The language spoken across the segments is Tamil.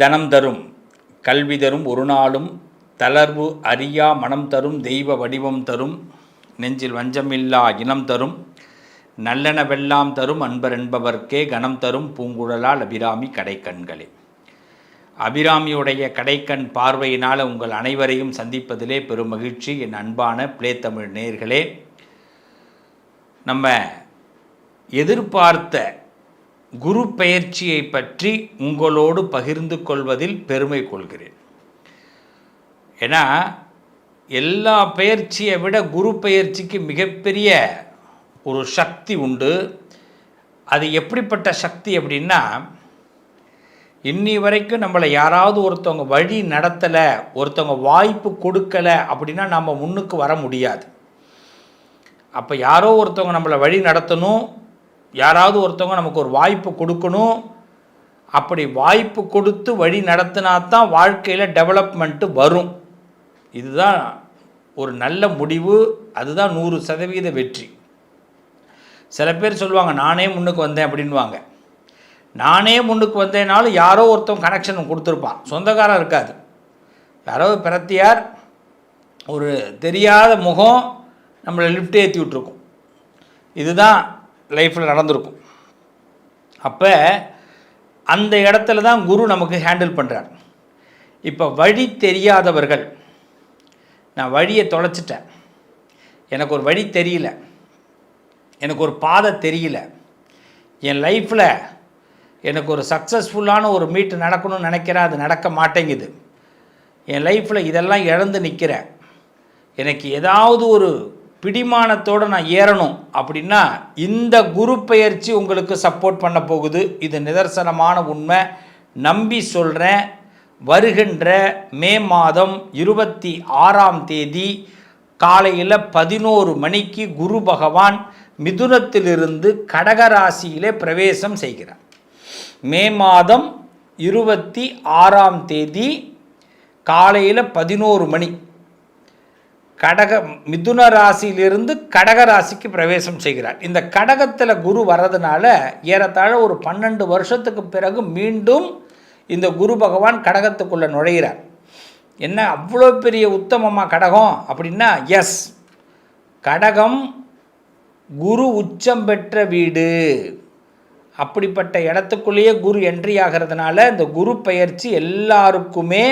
தனம் தரும் கல்வி தரும் ஒரு நாளும் தளர்வு அறியா மனம் தரும் தெய்வ வடிவம் தரும் நெஞ்சில் வஞ்சமில்லா இனம் தரும் நல்லனவெல்லாம் தரும் அன்பர் என்பவர்க்கே கணம் தரும் பூங்குழலால் அபிராமி கடைக்கண்களே. அபிராமியுடைய கடைக்கண் பார்வையினால் உங்கள் அனைவரையும் சந்திப்பதிலே பெரும் மகிழ்ச்சி. என் அன்பான பிளே தமிழ் நேயர்களே, நம்ம எதிர்பார்த்த குரு பெயர்ச்சியை பற்றி உங்களோடு பகிர்ந்து கொள்வதில் பெருமை கொள்கிறேன். ஏன்னா எல்லா பெயர்ச்சியை விட குரு பெயர்ச்சிக்கு மிகப்பெரிய ஒரு சக்தி உண்டு. அது எப்படிப்பட்ட சக்தி அப்படின்னா, இன்னி வரைக்கும் நம்மளை யாராவது ஒருத்தவங்க வழி நடத்தலை, ஒருத்தவங்க வாய்ப்பு கொடுக்கலை அப்படின்னா நம்ம முன்னுக்கு வர முடியாது. அப்போ யாரோ ஒருத்தவங்க நம்மளை வழி நடத்தணும், யாராவது ஒருத்தவங்க நமக்கு ஒரு வாய்ப்பு கொடுக்கணும். அப்படி வாய்ப்பு கொடுத்து வழி நடத்தினா தான் வாழ்க்கையில் டெவலப்மெண்ட்டு வரும். இதுதான் ஒரு நல்ல முடிவு, அதுதான் 100% வெற்றி. சில பேர் சொல்லுவாங்க நானே முன்னுக்கு வந்தேன் அப்படின்வாங்க. நானே முன்னுக்கு வந்தேனாலும் யாரோ ஒருத்தவங்க கனெக்ஷன் கொடுத்துருப்பான், சொந்தக்காரன் இருக்காது. யாரோ பிரத்தியார் ஒரு தெரியாத முகம் நம்மளை லிஃப்ட் ஏற்றி விட்டுருக்கும். இதுதான் லைஃப்பில் நடந்திருக்கும். அப்போ அந்த இடத்துல தான் குரு நமக்கு ஹேண்டில் பண்ணுறார். இப்போ வழி தெரியாதவர்கள், நான் வழியை தொலைச்சிட்டேன், எனக்கு ஒரு வழி தெரியல, எனக்கு ஒரு பாதை தெரியல, என் லைஃப்பில் எனக்கு ஒரு சக்ஸஸ்ஃபுல்லான ஒரு மீட் நடக்கணும்னு நினைக்கிறேன், அது நடக்க மாட்டேங்குது, என் லைஃப்பில் இதெல்லாம் இழந்து நிற்கிறேன், எனக்கு ஏதாவது ஒரு பிடிமானத்தோடு நான் ஏறணும் அப்படின்னா இந்த குரு பெயர்ச்சி உங்களுக்கு சப்போர்ட் பண்ண போகுது. இது நிதர்சனமான உண்மை, நம்பி சொல்கிறேன். வருகின்ற மே மாதம் 26ஆம் தேதி காலையில் 11 மணிக்கு குரு பகவான் மிதுனத்திலிருந்து கடகராசியிலே பிரவேசம் செய்கிறார். மே மாதம் 26ஆம் தேதி காலையில் 11 மணி மிதுன ராசியிலிருந்து கடகராசிக்கு பிரவேசம் செய்கிறார். இந்த கடகத்தில் குரு வர்றதுனால ஏறத்தாழ ஒரு 12 வருஷத்துக்கு பிறகு மீண்டும் இந்த குரு பகவான் கடகத்துக்குள்ளே நுழைகிறார். என்ன அவ்வளோ பெரிய உத்தமமாக கடகம் அப்படின்னா, எஸ், கடகம் குரு உச்சம் பெற்ற வீடு. அப்படிப்பட்ட இடத்துக்குள்ளேயே குரு என்ட்ரி ஆகிறதுனால இந்த குரு பெயர்ச்சி எல்லாருக்குமே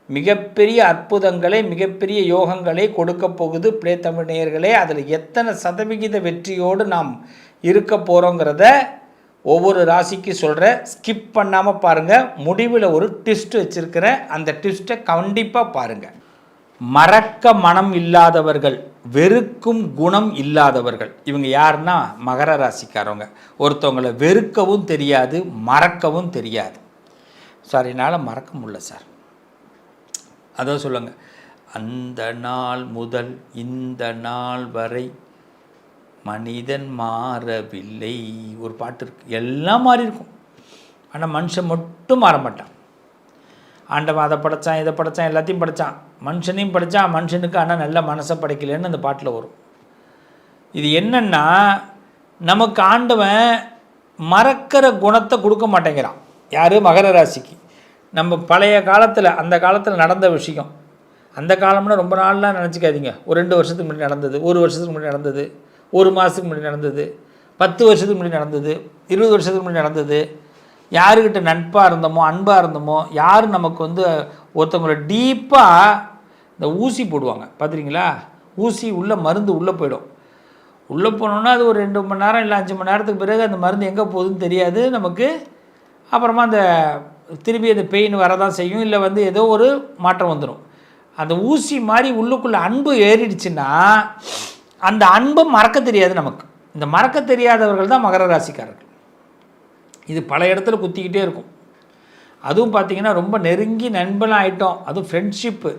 மிகப்பெரிய அற்புதங்களை, மிகப்பெரிய யோகங்களை கொடுக்க போகுது. பிளே தமிழ் நேயர்களே, அதில் எத்தனை சதவிகித வெற்றியோடு நாம் இருக்க போகிறோங்கிறத ஒவ்வொரு ராசிக்கு சொல்கிறேன். ஸ்கிப் பண்ணாமல் பாருங்கள். முடிவில் ஒரு ட்விஸ்ட் வச்சுருக்கிறேன், அந்த ட்விஸ்ட்டை கண்டிப்பாக பாருங்கள். மறக்க மனம் இல்லாதவர்கள், வெறுக்கும் குணம் இல்லாதவர்கள், இவங்க யாருன்னா மகர ராசிக்காரவங்க. ஒருத்தவங்களை வெறுக்கவும் தெரியாது, மறக்கவும் தெரியாது. சார் என்னால் மறக்க முடியல சார், அதான் சொல்லுங்க. அந்த நாள் முதல் இந்த நாள் வரை மனிதன் மாறவில்லை, ஒரு பாட்டு இருக்கு. எல்லாம் மாறி இருக்கும், ஆனால் மனுஷன் மட்டும் மாற மாட்டான். ஆண்டவன் அதை படைத்தான், இதை படைத்தான், எல்லாத்தையும் படைத்தான், மனுஷனையும் படைத்தான். மனுஷனுக்கு ஆனால் நல்ல மனசை படைக்கலன்னு அந்த பாட்டில் வரும். இது என்னென்னா, நமக்கு ஆண்டவன் மறக்கிற குணத்தை கொடுக்க மாட்டேங்கிறான். யார்? மகர ராசிக்கு. நம்ம பழைய காலத்தில், அந்த காலத்தில் நடந்த விஷயம், அந்த காலம்னா ரொம்ப நாள்லாம் நினச்சிக்காதீங்க. ஒரு 2 வருஷத்துக்கு முன்னாடி நடந்தது, 1 வருஷத்துக்கு முன்னாடி நடந்தது, 1 மாதத்துக்கு முன்னாடி நடந்தது, 10 வருஷத்துக்கு முன்னாடி நடந்தது, 20 வருஷத்துக்கு முன்னாடி நடந்தது. யாருக்கிட்ட நட்பாக இருந்தோமோ, அன்பாக இருந்தோமோ, யார் நமக்கு ஒருத்தவங்களை டீப்பாக இந்த ஊசி போடுவாங்க பார்த்துறீங்களா? ஊசி உள்ள மருந்து உள்ளே போயிடும். உள்ளே போனோன்னா அது ஒரு 2 மணி நேரம் இல்லை 5 மணி நேரத்துக்கு பிறகு அந்த மருந்து எங்கே போகுதுன்னு தெரியாது நமக்கு. அப்புறமா அந்த திரும்பி அந்த பெயின் வரதான் செய்யும், இல்லை ஏதோ ஒரு மாற்றம் வந்துடும். அந்த ஊசி மாதிரி உள்ளுக்குள்ளே அன்பு ஏறிடுச்சுன்னா அந்த அன்பை மறக்க தெரியாது நமக்கு. இந்த மறக்க தெரியாதவர்கள் தான் மகர ராசிக்காரர்கள். இது பல இடத்துல குத்திக்கிட்டே இருக்கும். அதுவும் பார்த்திங்கன்னா ரொம்ப நெருங்கி நண்பனாக ஆகிட்டோம், அதுவும் ஃப்ரெண்ட்ஷிப்பு,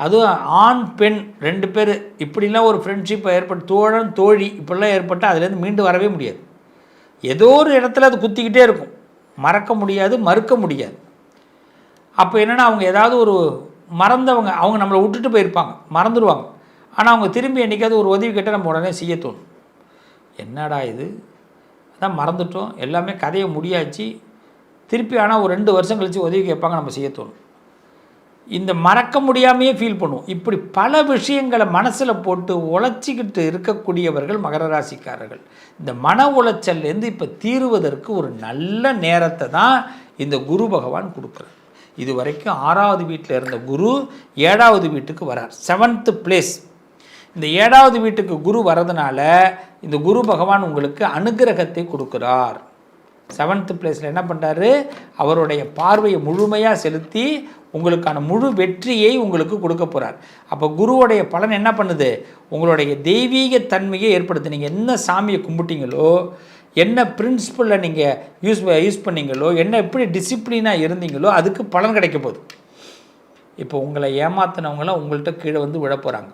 அதுவும் ஆண் பெண் 2 பேர் இப்படிலாம் ஒரு ஃப்ரெண்ட்ஷிப் ஏற்பட்டு, தோழன் தோழி இப்படிலாம் ஏற்பட்டால் அதுலேருந்து மீண்டு வரவே முடியாது. ஏதோ ஒரு இடத்துல அது குத்திக்கிட்டே இருக்கும், மறக்க முடியாது, மறுக்க முடியாது. அப்போ என்னென்னா, அவங்க ஏதாவது ஒரு மறந்தவங்க, அவங்க நம்மளை விட்டுட்டு போயிருப்பாங்க, மறந்துடுவாங்க. ஆனால் அவங்க திரும்பி என்றைக்காவது ஒரு உதவி கேட்டால் நம்ம உடனே செய்ய தோணும். என்னடா இது, அதான் மறந்துட்டோம், எல்லாமே கதையை முடியாச்சு, திருப்பி ஆனால் ஒரு 2 வருஷம் கழித்து உதவி கேட்பாங்க, நம்ம செய்ய தோணும். இந்த மறக்க முடியாமையே ஃபீல் பண்ணுவோம். இப்படி பல விஷயங்களை மனசில் போட்டு உழைச்சிக்கிட்டு இருக்கக்கூடியவர்கள் மகர ராசிக்காரர்கள். இந்த மன உளைச்சல்லேருந்து இப்போ தீருவதற்கு ஒரு நல்ல நேரத்தை தான் இந்த குரு பகவான் கொடுக்குறார். இது வரைக்கும் 6வது வீட்டில் இருந்த குரு 7வது வீட்டுக்கு வரார், 7th பிளேஸ். இந்த 7வது வீட்டுக்கு குரு வரதுனால இந்த குரு பகவான் உங்களுக்கு அனுகிரகத்தை கொடுக்குறார். 7th பிளேஸில் என்ன பண்ணுறாரு, அவருடைய பார்வையை முழுமையாக செலுத்தி உங்களுக்கான முழு வெற்றியை உங்களுக்கு கொடுக்க போகிறார். அப்போ குருவுடைய பலன் என்ன பண்ணுது, உங்களுடைய தெய்வீக தன்மையை ஏற்படுத்து. நீங்கள் என்ன சாமியை கும்பிட்டீங்களோ, என்ன பிரின்சிபலில் நீங்கள் யூஸ் பண்ணீங்களோ, என்ன எப்படி டிசிப்ளினாக இருந்தீங்களோ அதுக்கு பலன் கிடைக்க போகுது. இப்போ உங்களை ஏமாத்தினவங்களாம் உங்கள்கிட்ட கீழே வந்து விழ போகிறாங்க.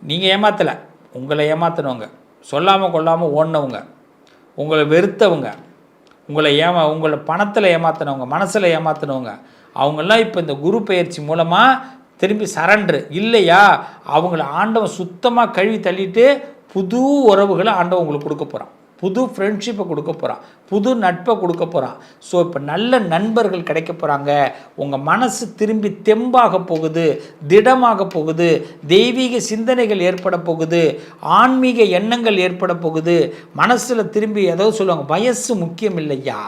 நீங்கள் ஏமாற்றலை, உங்களை ஏமாத்தினவங்க, சொல்லாமல் கொள்ளாமல் ஓடினவங்க, உங்களை வெறுத்தவங்க, உங்களை பணத்தில் ஏமாத்தினவங்க, மனசில் ஏமாத்தினவங்க, அவங்கெல்லாம் இப்போ இந்த குரு பயிற்சி மூலமாக திரும்பி சரண்டர் இல்லையா, அவங்கள ஆண்டவன் சுத்தமாக கழுவி தள்ளிட்டு புது உறவுகளை ஆண்டவன் உங்களுக்கு கொடுக்க போகிறான், புது ஃப்ரெண்ட்ஷிப்பை கொடுக்க போகிறான், புது நட்பை கொடுக்க போகிறான். ஸோ இப்போ நல்ல நண்பர்கள் கிடைக்க போகிறாங்க. உங்கள் மனசு திரும்பி தெம்பாக போகுது, திடமாக போகுது, தெய்வீக சிந்தனைகள் ஏற்பட போகுது, ஆன்மீக எண்ணங்கள் ஏற்பட போகுது. மனசில் திரும்பி ஏதோ சொல்லுவாங்க, வயசு முக்கியம் இல்லையா,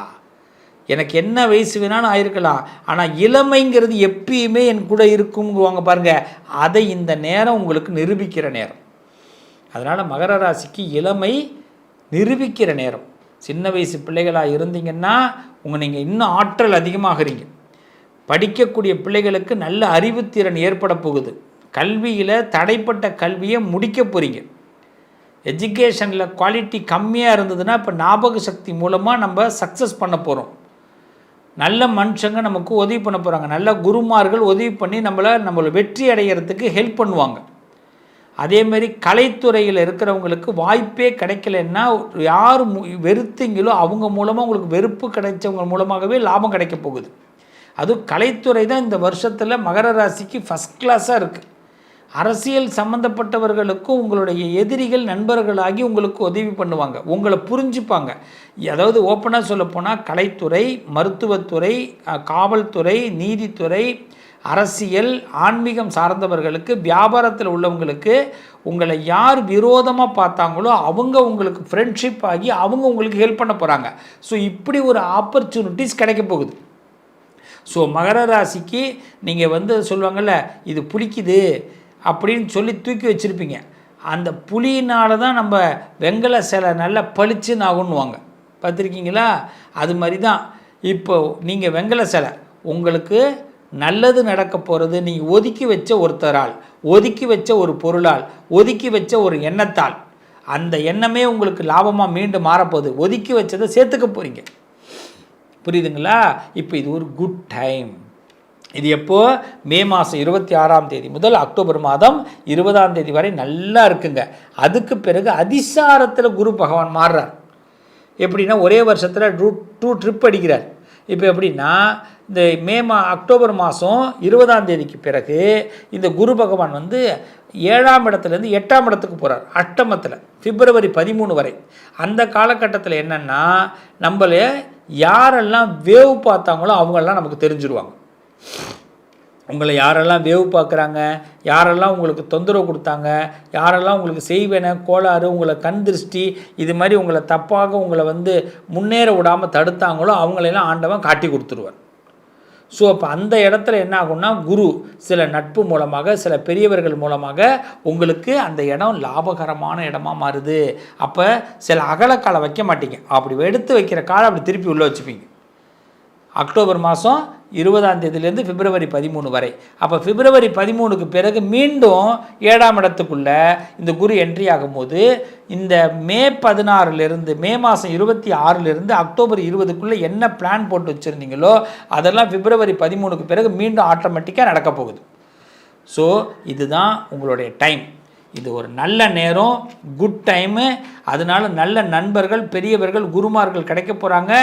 எனக்கு என்ன வயசு வேணாலும் ஆயிருக்கலாம், ஆனால் இளமைங்கிறது எப்பயுமே என் கூட இருக்குங்குவாங்க பாருங்கள். அதை இந்த நேரம் உங்களுக்கு நிரூபிக்கிற நேரம். அதனால் மகர ராசிக்கு இளமை நிரூபிக்கிற நேரம். சின்ன வயசு பிள்ளைகளாக இருந்தீங்கன்னா நீங்கள் இன்னும் ஆற்றல் அதிகமாகறீங்க. படிக்கக்கூடிய பிள்ளைகளுக்கு நல்ல அறிவுத்திறன் ஏற்பட போகுது. கல்வியில் தடைப்பட்ட கல்வியை முடிக்க போகிறீங்க. எஜுகேஷனில் குவாலிட்டி கம்மியாக இருந்ததுன்னா இப்போ ஞாபக சக்தி மூலமாக நம்ம சக்ஸஸ் பண்ண போகிறோம். நல்ல மனுஷங்க நமக்கு உதவி பண்ண போகிறாங்க. நல்ல குருமார்கள் உதவி பண்ணி நம்மளை வெற்றி அடைகிறதுக்கு ஹெல்ப் பண்ணுவாங்க. அதேமாரி கலைத்துறையில் இருக்கிறவங்களுக்கு வாய்ப்பே கிடைக்கலன்னா, யார் வெறுத்தீங்களோ அவங்க மூலமாக உங்களுக்கு வெறுப்பு கிடைச்சவங்க மூலமாகவே லாபம் கிடைக்க போகுது. அதுவும் கலைத்துறை தான் இந்த வருஷத்தில் மகர ராசிக்கு ஃபஸ்ட் கிளாஸாக இருக்குது. அரசியல் சம்மந்தப்பட்டவர்களுக்கும் உங்களுடைய எதிரிகள் நண்பர்களாகி உங்களுக்கு உதவி பண்ணுவாங்க, உங்களை புரிஞ்சுப்பாங்க. அதாவது ஓப்பனாக சொல்லப்போனால் கலைத்துறை, மருத்துவத்துறை, காவல்துறை, நீதித்துறை, அரசியல், ஆன்மீகம் சார்ந்தவர்களுக்கு, வியாபாரத்தில் உள்ளவங்களுக்கு உங்களை யார் விரோதமாக பார்த்தாங்களோ அவங்க உங்களுக்கு ஃப்ரெண்ட்ஷிப் ஆகி அவங்க உங்களுக்கு ஹெல்ப் பண்ண போகிறாங்க. ஸோ இப்படி ஒரு ஆப்பர்ச்சுனிட்டிஸ் கிடைக்க போகுது. ஸோ மகர ராசிக்கு நீங்கள் சொல்லுவாங்கள்ல, இது புளிக்குது அப்படின்னு சொல்லி தூக்கி வச்சுருப்பீங்க. அந்த புளியினால தான் நம்ம வெங்கல சிலை நல்லா பளிச்சுன்னு ஆகுன்னுவாங்க, பார்த்துருக்கீங்களா? அது மாதிரி தான் இப்போ நீங்கள் வெங்கல சிலை உங்களுக்கு நல்லது நடக்க போகிறது. நீங்கள் ஒதுக்கி வச்ச ஒருத்தரால், ஒதுக்கி வச்ச ஒரு பொருளால், ஒதுக்கி வச்ச ஒரு எண்ணத்தால் அந்த எண்ணமே உங்களுக்கு லாபமாக மீண்டும் மாறப்போகுது. ஒதுக்கி வச்சதை சேர்த்துக்க போகிறீங்க, புரியுதுங்களா? இப்போ இது ஒரு குட் டைம். இது எப்போது, மே மாதம் 26ஆம் தேதி முதல் அக்டோபர் மாதம் 20ஆம் தேதி வரை நல்லா இருக்குங்க. அதுக்கு பிறகு அதிசாரத்தில் குரு பகவான் மாறுறார். எப்படின்னா ஒரே வருஷத்தில் 2 ட்ரிப் அடிக்கிறார். இப்போ எப்படின்னா இந்த அக்டோபர் மாதம் 20ஆம் தேதிக்கு பிறகு இந்த குரு பகவான் 7ஆம் இடத்துலேருந்து 8ஆம் இடத்துக்கு போகிறார், அஷ்டமத்தில், பிப்ரவரி 13 வரை. அந்த காலகட்டத்தில் என்னென்னா நம்மள யாரெல்லாம் வேவு பார்த்தாங்களோ அவங்கெல்லாம் நமக்கு தெரிஞ்சிருவாங்க. உங்களை யாரெல்லாம் வேவு பார்க்குறாங்க, யாரெல்லாம் உங்களுக்கு தொந்தரவு கொடுத்தாங்க, யாரெல்லாம் உங்களுக்கு செய்வேன கோளாறு, உங்களை கண் திருஷ்டி, இது மாதிரி உங்களை தப்பாக உங்களை முன்னேற விடாமல் தடுத்தாங்களோ அவங்களெல்லாம் ஆண்டவன் காட்டி கொடுத்துருவார். ஸோ அப்போ அந்த இடத்துல என்ன ஆகும்னா, குரு சில நட்பு மூலமாக, சில பெரியவர்கள் மூலமாக உங்களுக்கு அந்த இடம் லாபகரமான இடமா மாறுது. அப்போ சில அகலக்காலை வைக்க மாட்டீங்க, அப்படி எடுத்து வைக்கிற காலை அப்படி திருப்பி உள்ளே வச்சுப்பீங்க. அக்டோபர் மாதம் 20ஆம் தேதியிலேருந்து பிப்ரவரி 13 வரை. அப்போ பிப்ரவரி 13க்கு பிறகு மீண்டும் 7ஆம் இடத்துக்குள்ளே இந்த குரு என்ட்ரி ஆகும்போது இந்த மே 16லேருந்து, மே மாதம் 26லேருந்து அக்டோபர் 20க்குள்ளே என்ன பிளான் போட்டு வச்சுருந்தீங்களோ அதெல்லாம் பிப்ரவரி 13க்கு பிறகு மீண்டும் ஆட்டோமேட்டிக்காக நடக்க போகுது. ஸோ இதுதான் உங்களுடைய டைம். இது ஒரு நல்ல நேரம், குட் டைமு. அதனால் நல்ல நண்பர்கள், பெரியவர்கள், குருமார்கள் கிடைக்க போகிறாங்க.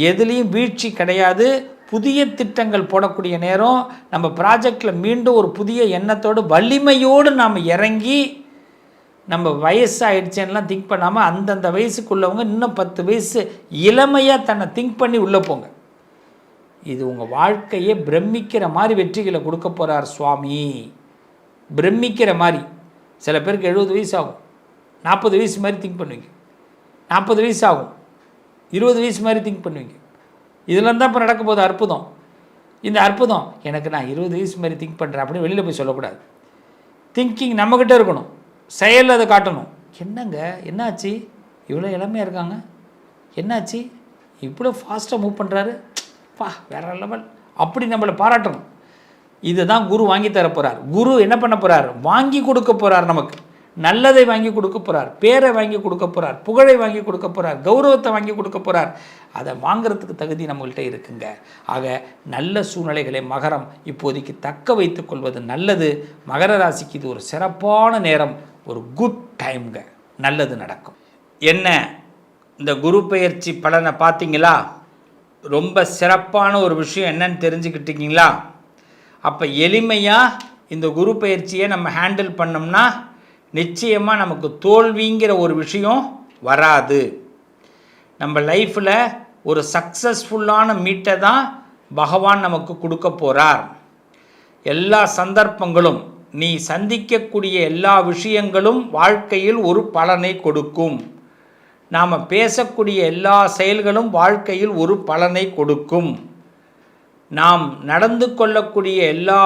எதுலேயும் வீழ்ச்சி கிடையாது. புதிய திட்டங்கள் போடக்கூடிய நேரம். நம்ம ப்ராஜெக்டில் மீண்டும் ஒரு புதிய எண்ணத்தோடு வலிமையோடு நாம் இறங்கி நம்ம வயசு ஆயிடுச்சேன்னெலாம் திங்க் பண்ணாமல் அந்தந்த வயசுக்குள்ளவங்க இன்னும் 10 வயசு இளமையாக தன்னை திங்க் பண்ணி உள்ளே போங்க. இது உங்கள் வாழ்க்கையே பிரமிக்கிற மாதிரி வெற்றிகளை கொடுக்க போகிறார் சுவாமி. பிரமிக்கிற மாதிரி. சில பேருக்கு 70 வயசு ஆகும், 40 வயசு மாதிரி திங்க் பண்ணுவீங்க. 40 வயசு ஆகும், 20 வயசு மாதிரி திங்க் பண்ணுவீங்க. இதெல்லாம் தான் இப்போ நடக்க போகுது அற்புதம். இந்த அற்புதம் எனக்கு நான் 20 வயசு மாதிரி திங்க் பண்ணுறேன் அப்படின்னு வெளியில் போய் சொல்லக்கூடாது. திங்கிங் நம்மக்கிட்ட இருக்கணும், செயலில் அதை காட்டணும். என்னங்க என்னாச்சு, இவ்வளோ இளமையாக இருக்காங்க, என்னாச்சு இவ்வளோ ஃபாஸ்ட்டாக மூவ் பண்ணுறாரு, பா வேற லெவல், அப்படி நம்மளை பாராட்டணும். இதை தான் குரு வாங்கி தர போகிறார். குரு என்ன பண்ண போகிறார், வாங்கி கொடுக்க போகிறார். நமக்கு நல்லதை வாங்கி கொடுக்க போகிறார், பேரை வாங்கி கொடுக்க போகிறார், புகழை வாங்கி கொடுக்க போகிறார், கௌரவத்தை வாங்கி கொடுக்க போகிறார். அதை வாங்கிறதுக்கு தகுதி நம்மள்கிட்ட இருக்குங்க. ஆக நல்ல சூழ்நிலைகளை மகரம் இப்போதைக்கு தக்க வைத்து கொள்வது நல்லது. மகர ராசிக்கு இது ஒரு சிறப்பான நேரம், ஒரு குட் டைம்ங்க. நல்லது நடக்கும். என்ன இந்த குரு பெயர்ச்சி பலனை பார்த்தீங்களா? ரொம்ப சிறப்பான ஒரு விஷயம் என்னன்னு தெரிஞ்சுக்கிட்டீங்களா? அப்போ எளிமையாக இந்த குரு பயிற்சியை நம்ம ஹேண்டில் பண்ணோம்னா நிச்சயமாக நமக்கு தோல்விங்கிற ஒரு விஷயம் வராது. நம்ம லைஃப்பில் ஒரு சக்ஸஸ்ஃபுல்லான மீட்டை தான் பகவான் நமக்கு கொடுக்க போகிறார். எல்லா சந்தர்ப்பங்களும், நீ சந்திக்கக்கூடிய எல்லா விஷயங்களும் வாழ்க்கையில் ஒரு பலனை கொடுக்கும். நாம் பேசக்கூடிய எல்லா செயல்களும் வாழ்க்கையில் ஒரு பலனை கொடுக்கும். நாம் நடந்து கொள்ளக்கூடிய எல்லா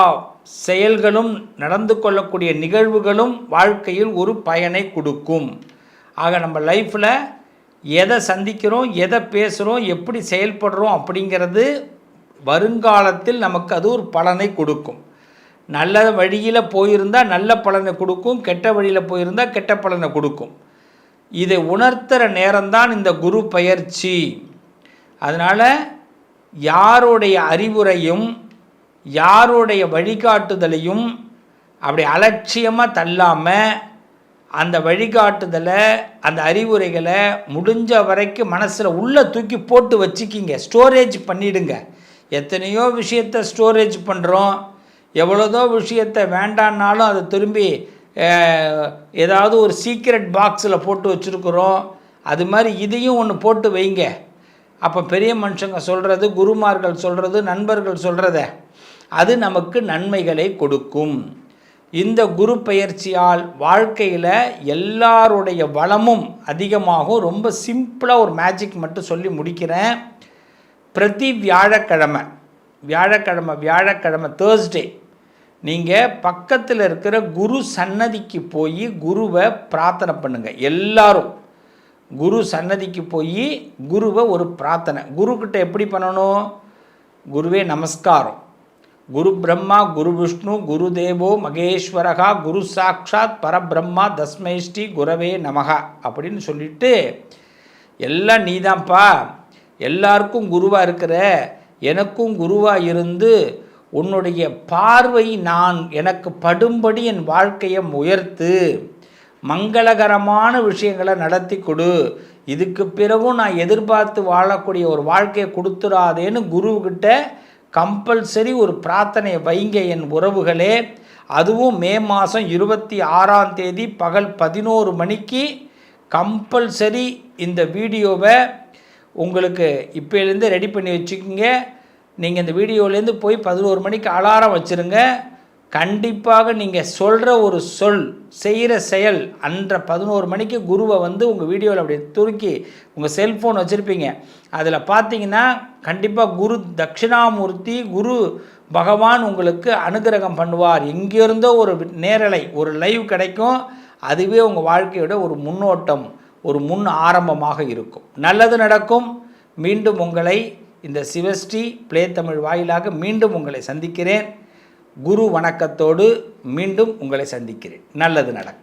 செயல்களும், நடந்து கொள்ளக்கூடிய நிகழ்வுகளும் வாழ்க்கையில் ஒரு பயனை கொடுக்கும். ஆக நம்ம லைஃப்பில் எதை சந்திக்கிறோம், எதை பேசுகிறோம், எப்படி செயல்படுறோம் அப்படிங்கிறது வருங்காலத்தில் நமக்கு அது ஒரு பலனை கொடுக்கும். நல்ல வழியில் போயிருந்தால் நல்ல பலனை கொடுக்கும், கெட்ட வழியில் போயிருந்தால் கெட்ட பலனை கொடுக்கும். இதை உணர்த்துகிற நேரம்தான் இந்த குரு பயிற்சி. அதனால் யாருடைய அறிவுரையும் யாருடைய வழிகாட்டுதலையும் அப்படி அலட்சியமாக தள்ளாமல் அந்த வழிகாட்டுதலை, அந்த அறிவுரைகளை முடிஞ்ச வரைக்கும் மனசில் உள்ளே தூக்கி போட்டு வச்சுக்கிங்க, ஸ்டோரேஜ் பண்ணிவிடுங்க. எத்தனையோ விஷயத்தை ஸ்டோரேஜ் பண்ணுறோம், எவ்வளோதோ விஷயத்தை வேண்டான்னாலும் அதை திரும்பி ஏதாவது ஒரு சீக்ரெட் பாக்ஸில் போட்டு வச்சுருக்குறோம். அது மாதிரி இதையும் ஒன்று போட்டு வைங்க. அப்போ பெரிய மனுஷங்க சொல்கிறது, குருமார்கள் சொல்கிறது, நண்பர்கள் சொல்கிறத அது நமக்கு நன்மைகளை கொடுக்கும். இந்த குரு பயிற்சியால் வாழ்க்கையில் எல்லாருடைய வளமும் அதிகமாகும். ரொம்ப சிம்பிளாக ஒரு மேஜிக் மட்டும் சொல்லி முடிக்கிறேன். பிரதி வியாழக்கிழமை தேர்ஸ்டே நீங்கள் பக்கத்தில் இருக்கிற குரு சன்னதிக்கு போய் குருவை பிரார்த்தனை பண்ணுங்கள். எல்லாரும் குரு சன்னதிக்கு போய் குருவை ஒரு பிரார்த்தனை. குருக்கிட்ட எப்படி பண்ணணும்? குருவே நமஸ்காரம், குரு பிரம்மா குரு விஷ்ணு குரு தேவோ மகேஸ்வரகா குரு சாட்சாத் பரபிரம்மா தஸ்மை ஸ்ரீ குரவே நமகா அப்படின்னு சொல்லிட்டு, எல்லாம் நீதான்ப்பா, எல்லாருக்கும் குருவாக இருக்கிற, எனக்கும் குருவாக இருந்து உன்னுடைய பார்வை நான் எனக்கு படும்படி என் வாழ்க்கையை உயர்த்து, மங்களகரமான விஷயங்களை நடத்தி கொடு, இதுக்கு பிறகும் நான் எதிர்பார்த்து வாழக்கூடிய ஒரு வாழ்க்கையை கொடுத்துடாதேன்னு குருவுக்கிட்ட கம்பல்சரி ஒரு பிரார்த்தனை வைங்க என் உறவுகளே. அதுவும் மே மாதம் 26ஆம் தேதி பகல் 11 மணிக்கு கம்பல்சரி இந்த வீடியோவை உங்களுக்கு இப்போலேருந்து ரெடி பண்ணி வச்சுக்கோங்க. நீங்கள் இந்த வீடியோலேருந்து போய் 11 மணிக்கு அலாரம் வச்சுருங்க. கண்டிப்பாக நீங்கள் சொல்கிற ஒரு சொல், செய்கிற செயல் அன்ற 11 மணிக்கு குருவை உங்கள் வீடியோவில் அப்படி துருக்கி உங்கள் செல்ஃபோன் வச்சுருப்பீங்க. அதில் பார்த்தீங்கன்னா கண்டிப்பாக குரு தட்சிணாமூர்த்தி குரு பகவான் உங்களுக்கு அனுகிரகம் பண்ணுவார். எங்கேருந்தோ ஒரு நேரலை, ஒரு லைவ் கிடைக்கும். அதுவே உங்கள் வாழ்க்கையோட ஒரு முன்னோட்டம், ஒரு முன் ஆரம்பமாக இருக்கும். நல்லது நடக்கும். மீண்டும் உங்களை இந்த சிவஸ்ரீ ப்ளே தமிழ் வாயிலாக மீண்டும் உங்களை சந்திக்கிறேன். குரு வணக்கத்தோடு மீண்டும் உங்களை சந்திக்கிறேன். நல்லது நடக்கும்.